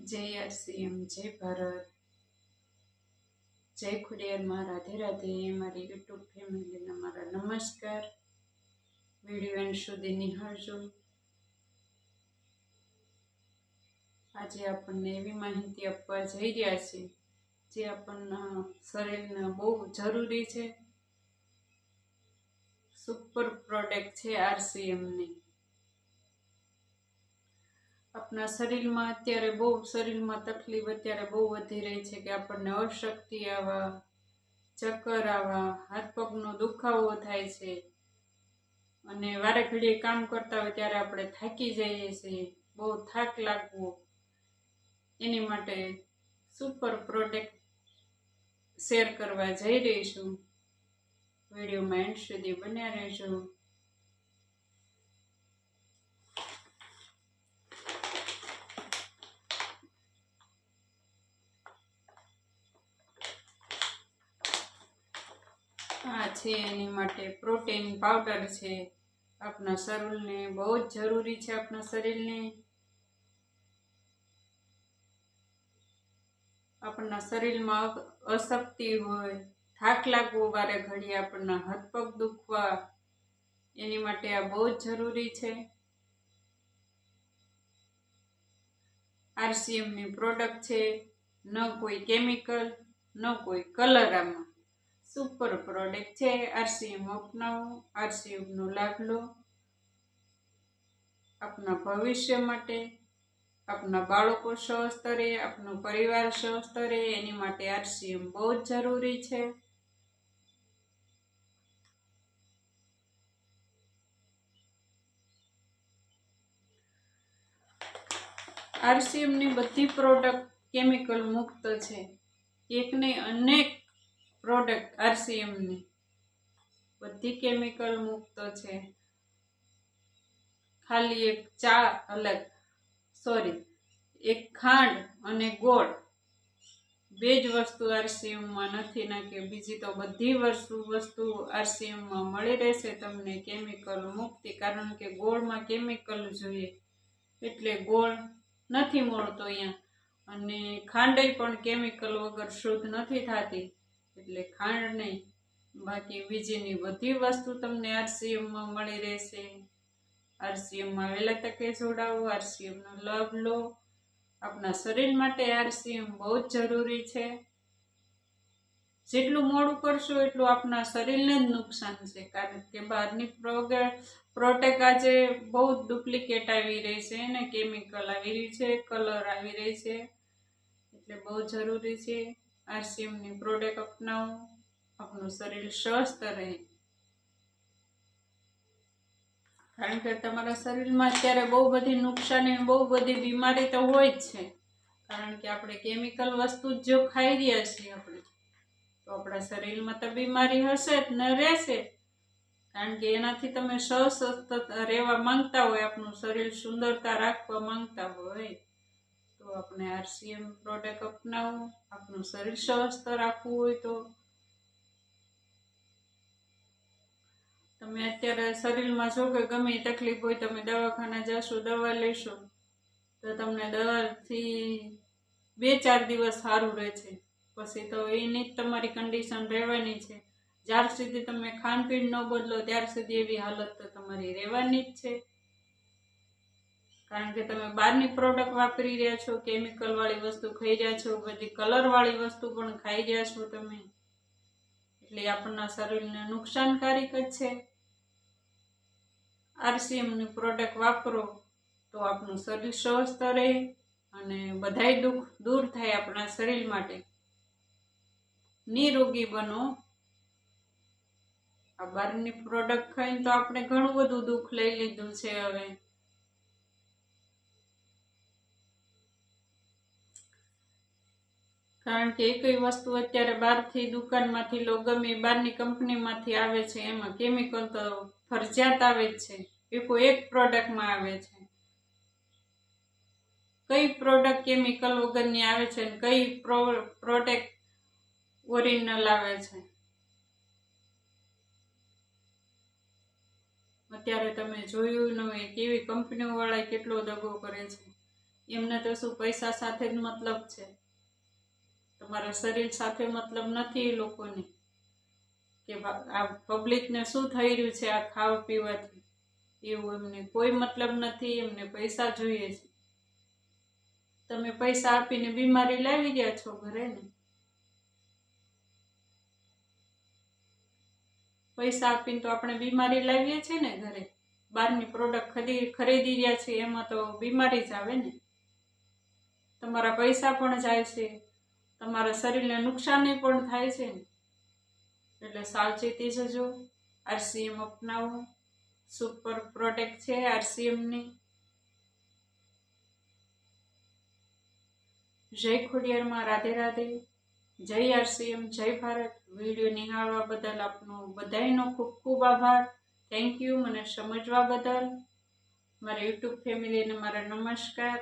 જય આરસીએમ, જય ભારત, જય ખુડિયારમાં, રાધે રાધે. મારી યુટ્યુબ ફેમિલીના મારા નમસ્કાર. વિડીયો એન્ડ સુધી નિહાળજો. આજે આપણને એવી માહિતી આપવા જઈ રહ્યા છે જે આપણના શરીરને બહુ જરૂરી છે. સુપર પ્રોડક્ટ છે આરસીએમની. આપણા શરીરમાં અત્યારે શરીરમાં તકલીફ અત્યારે બહુ વધી રહી છે કે આપણને અશક્તિ આવવા, ચક્કર આવવા, હાથ પગનો દુખાવો થાય છે અને વારે ઘડીએ કામ કરતા હોય ત્યારે આપણે થાકી જઈએ છીએ, બહુ થાક લાગવો. એની માટે સુપર પ્રોડક્ટ શેર કરવા જઈ રહી છું. વિડીયોમાં એન્ડ સુધી બન્યા રહેજો. આ છે એની માટે પ્રોટીન પાવડર છે. આપણા શરીરને બહુ જ જરૂરી છે. આપણા શરીરને આપણા શરીરમાં અશક્તિ હોય, થાક લાગવો, વારે ઘડી આપણના હાથ પગ દુખવા, એની માટે આ બહુ જ જરૂરી છે. આરસીએમની પ્રોડક્ટ છે. ન કોઈ કેમિકલ, ન કોઈ કલર. આમાં સુપર પ્રોડક્ટ છે. આરસીએમ અપનાવો, આરસીએમનો લાભ લો. આપના ભવિષ્ય માટે, આપના બાળકો સ્વસ્થ રહે, આપનો પરિવાર સ્વસ્થ રહે, એની માટે આરસીએમ બહુ જ જરૂરી છે. આરસીએમની બધી પ્રોડક્ટ કેમિકલ મુક્ત છે. એકને અનેક પ્રોડક્ટ આરસીએમની બધી કેમિકલ મુક્ત છે. ખાલી એક ખાંડ અને ગોળ, બે જ વસ્તુ આરસીએમમાં નથી નાખી. બીજી તો બધી વસ્તુ આરસીએમમાં મળી રહેશે તમને કેમિકલ મુક્તિ. કારણ કે ગોળમાં કેમિકલ જોઈએ એટલે ગોળ નથી મળતો અહીંયા, અને ખાંડ પણ કેમિકલ વગર શુદ્ધ નથી થતી એટલે ખાંડ નહીં. બાકી બીજીની બધી વસ્તુ તમને આરસીએમમાં મળી રહેશે. આરસીએમમાં વહેલા તકે જોડાવો, આરસીએમનો લાભ લો. આપણા શરીર માટે આરસીએમ બહુ જ જરૂરી છે. જેટલું મોડું કરશો એટલું આપણા શરીરને જ નુકસાન છે. કારણ કે બહારની પ્રોડક્ટ આજે બહુ ડુપ્લિકેટ આવી રહી છે ને કેમિકલ આવી રહી છે, કલર આવી રહી છે. એટલે બહુ જરૂરી છે આરસીએમની પ્રોડક્ટ અપનાવો, આપણું શરીર સ્વસ્થ રહે. કારણ કે તમારા શરીરમાં અત્યારે બહુ બધી નુકસાની, બહુ બધી બીમારી તો હોય જ છે. કારણ કે આપણે કેમિકલ વસ્તુ જ જો ખાઈ રહ્યા છીએ આપણે, તો આપણા શરીરમાં તો બીમારી હશે જ ને, રહેશે. કારણ કે એનાથી તમે સ્વસ્થ રહેવા માંગતા હોય, આપણું શરીર સુંદરતા રાખવા માંગતા હોય, તો આપણે આરસીએમ પ્રોડક્ટ અપનાવો. આપણું શરીર સ્વસ્થ રાખવું હોય તો તમે અત્યારે શરીરમાં જો કે ગમે તકલીફ હોય, તમે દવાખાના જશો, દવા લેશો તો તમને દવાથી 2-4 દિવસ સારું રહે છે. પછી તો એની જ તમારી કન્ડિશન રહેવાની છે. જ્યાર સુધી તમે ખાનપીણ ન બદલો ત્યાર સુધી એવી હાલત તો તમારી રહેવાની જ છે. કારણ કે તમે બહારની પ્રોડક્ટ વાપરી રહ્યા છો, કેમિકલ વાળી વસ્તુ ખાઈ રહ્યા છો, બધી કલર વાળી વસ્તુ પણ ખાઈ રહ્યા છો તમે, એટલે આપણના શરીરને નુકસાનકારક જ છે. આરસીએમની પ્રોડક્ટ વાપરો તો આપણું શરીર સ્વસ્થ રહે અને બધાય દુઃખ દૂર થાય. આપણા શરીર માટે નિરોગી બનો. આ બહારની પ્રોડક્ટ ખાઈને તો આપણે ઘણું બધું દુઃખ લઈ લીધું છે હવે. કારણ કે એકઈ વસ્તુ અત્યારે બહારથી દુકાનમાંથી લો, ગમે બહારની કંપનીમાંથી આવે છે, એમાં કેમિકલ તો ફરજિયાત આવે જ છે. એક પ્રોડક્ટમાં આવે છે. કઈ પ્રોડક્ટ કેમિકલ વગરની આવે છે ને કઈ પ્રોડક્ટ ઓરિજિનલ આવે છે. અત્યારે તમે જોયું ન હોય કેવી કંપનીઓ વાળા કેટલો દગો કરે છે. એમને તો શું પૈસા સાથે જ મતલબ છે, તમારા શરીર સાથે મતલબ નથી એ લોકોને કે આ પબ્લિકને શું થઈ રહ્યું છે આ ખાવા પીવાથી, એવું એમને કોઈ મતલબ નથી. એમને પૈસા જોઈએ છે. તમે પૈસા આપીને બીમારી લાવી રહ્યા છો ઘરે ને. પૈસા આપીને તો આપણે બીમારી લાવીએ છીએ ને ઘરે. બહારની પ્રોડક્ટ ખરીદી રહ્યા છીએ એમાં તો બીમારી જ આવે ને. તમારા પૈસા પણ જાય છે, તમારા શરીરને નુકસાન પણ થાય છે ને. એટલે સાવચેતી જજો. RCM અપનાવો. સુપર પ્રોડક્ટ છે RCMની. જય ખોડિયારમાં, રાધે રાધે. જય RCM, જય ભારત. વિડીયો નિહાળવા બદલ આપનો બધાયનો ખૂબ ખૂબ આભાર. થેન્ક યુ મને સમજવા બદલ. મારા યુટ્યુબ ફેમિલીને મારા નમસ્કાર.